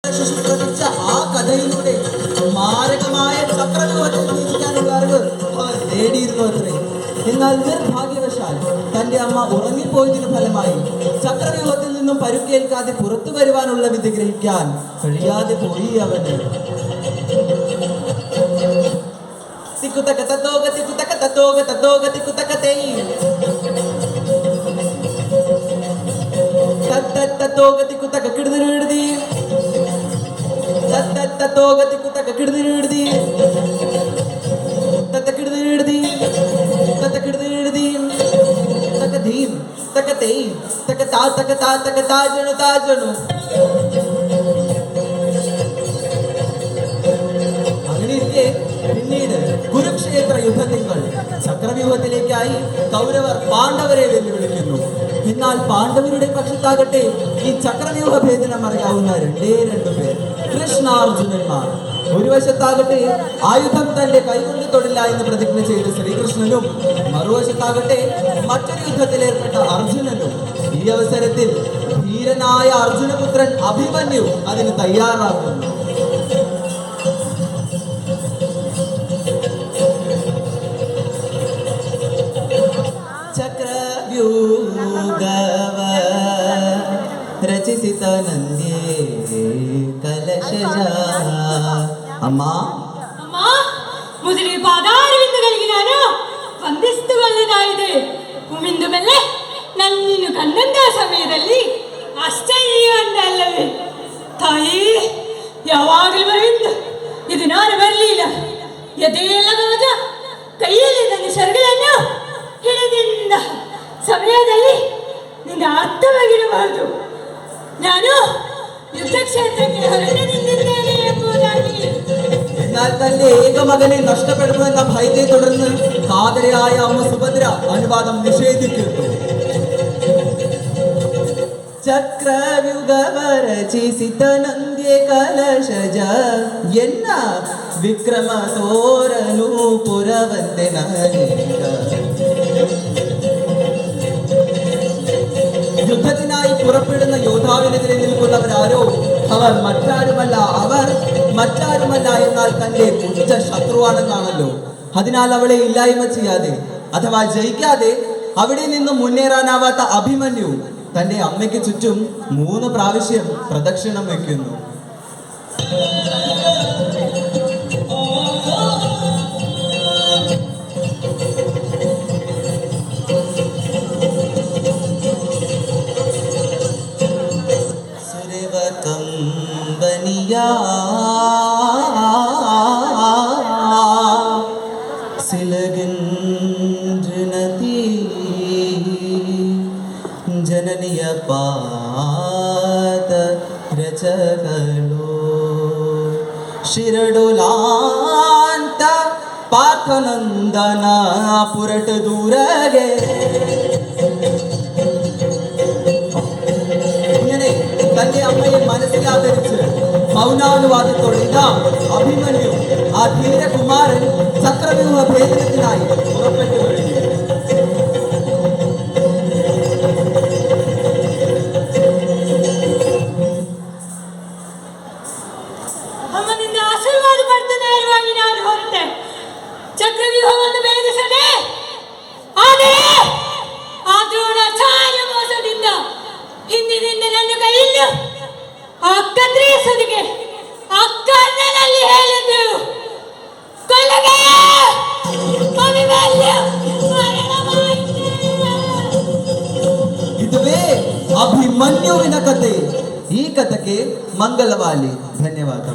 ആ കഥയിലൂടെ മാരകമായ ചക്രവ്യൂഹത്തിൽ ജീവിക്കാനുള്ള അറിവ് അവർ നേടിയിരുന്നു അത്രേ. എന്നാൽ നിർഭാഗ്യവശാൽ തന്റെ അമ്മ ഉറങ്ങിപ്പോയതിനു ഫലമായി ചക്രവ്യൂഹത്തിൽ നിന്നും പരുക്കേൽക്കാതെ പുറത്തു വരുവാനുള്ള വിധി ഗ്രഹിക്കാൻ കഴിയാതെ പോയി അവന്. തിക്കുതക തത്തോക തിക്കുതക തത്തോക തത്തോക തിക്കുതക തേയി തത്തോക തിക്കുതക കിടന്നിരുതി തത്തോക തിക്കുതക കിടന്നിരുതി തത്തക്കിടന്നിരുതി തത്തക്കിടന്നിരുതി തക ധീം തക തേയി തക താജണു താജണു. അങ്ങനെയിരിക്കെ പിന്നീട് കുരുക്ഷേത്ര യുദ്ധത്തിങ്ങൾ ചക്രവ്യൂഹത്തിലേക്കായി കൗരവർ പാണ്ഡവരെ വെല്ലുവിളിക്കുന്നു. എന്നാൽ പാണ്ഡവരുടെ പക്ഷത്താകട്ടെ ഈ ചക്രവ്യൂഹ ഭേദനം അറിയാവുന്ന രണ്ടു പേർ കൃഷ്ണാർജുനന്മാർ. ഒരു വശത്താകട്ടെ ആയുധം തന്റെ കൈകൊണ്ട് തൊടില്ല എന്ന് പ്രതിജ്ഞ ചെയ്ത ശ്രീകൃഷ്ണനും, മറുവശത്താകട്ടെ മറ്റൊരു യുദ്ധത്തിലേർപ്പെട്ട അർജുനനും. ഈ അവസരത്തിൽ ധീരനായ അർജുനപുത്രൻ അഭിമന്യു അതിന് തയ്യാറാകുന്നു. ರಚಿಸಿತ ನಂದೇ ಕಲಶಜ. ಅಮ್ಮ ಅಮ್ಮ, ಮುದುರಿ ಪಾದಾರವಿಂದ కలిగినాను ವಂದಿಸ್ತು ಒಳ್ಳೆದಾಯಿದೆ. ಉಮಿಂದು ಮೇಲೆ ನನ್ನನ್ನು ಕಂಡಂತ ಸಮಯದಲ್ಲಿ ಆಶ್ಚರ್ಯವನ್ನಲ್ಲವೇ ತಾಯಿ, ಯಾವಾಗಲೂ ಬರೆಯುವುದು ಇದು ನಾನು ಬರಲಿಲ್ಲ. ಎದೆಯೆಲ್ಲ ಗಮನ ಕೈಯಲ್ಲಿ ನನ್ನ ಸರಗಳನ್ನು ಹಿಡಿದಿಂದ ಸಮಯದಲ್ಲಿ ನಿನ್ನ ಅರ್ಥವಾಗಿರಬಹುದು. ನಾನು ಯುದ್ಧ ಕ್ಷೇತ್ರಕ್ಕೆ ಹೊರಟು ನಿಂತಿದ್ದೇನೆ ಎಂಬುದಾಗಿ. എന്നാൽ തന്റെ ഏക മകനെ നഷ്ടപ്പെടുന്നു എന്ന ഭയത്തെ തുടർന്ന് കാതരയായ അമ്മ സുഭദ്ര അനുവാദം നിഷേധിക്കുന്നു. ചക്രവ്യൂഹവരചിസിത നന്ദ്യേ കലശജ എന്ന വിക്രമ തോരനു പുരവന്തെ നനീക. യുദ്ധത്തിനായി പുറപ്പെടുന്ന യോദ്ധാവിനെതിരെ നിൽക്കുന്നവരാരോ അവർ മറ്റാരുമല്ല എന്നാൽ തന്റെ ഉച്ച ശത്രുവാണെന്നാണല്ലോ. അതിനാൽ അവളെ ഇല്ലായ്മ ചെയ്യാതെ അഥവാ ജയിക്കാതെ അവിടെ നിന്നും മുന്നേറാനാവാത്ത അഭിമന്യു തന്റെ അമ്മയ്ക്ക് ചുറ്റും 3 പ്രാവശ്യം പ്രദക്ഷിണം വയ്ക്കുന്നു. ಜನನಿಯ ಪಾದ ರಚಗಳು ಶಿರಡೋಲಾಂತ ಪಾರ್ಥನಂದನ ಪುರಟ ದೂರಗೆ. ഇങ്ങനെ തന്റെ അമ്മയെ മനസ്സിൽ ആദരിച്ച് മൗനാനുവാദത്തോടെ ഇതാ അഭിമന്യു ആ ധീരകുമാരൻ ചക്രവ്യൂഹ ഭേദനത്തിനായി പുറപ്പെട്ടു കഴിഞ്ഞു. ಅಮ್ಮನಿಂದ ಆಶೀರ್ವಾದ ಪಡೆದ ನೇರವಾಗಿ ನಾನು ಹೊರಟೆ. ಚಕ್ರವ್ಯೂಹವನ್ನು ಭೇದಿಸದೆ ಆದರೆ ಆ ದ್ರೋಣಾಚಾರ್ಯ ಮೋಸದಿಂದ ಹಿಂದಿನಿಂದ ನನ್ನ ಕೈಯಿಂದ ಆ ಕತ್ರಿಯ ಸುದಿಗೆ ಆ ಕರ್ಣನಲ್ಲಿ ಹೇಳಿದ್ದೆವು ಕೊಲೆಗೆ ಇದುವೇ ಅಭಿಮನ್ಯುವಿನ ಕಥೆ. ಈ ಕಥೆಗೆ ಮಂಗಲವಾಗಲಿ. ಧನ್ಯವಾದ.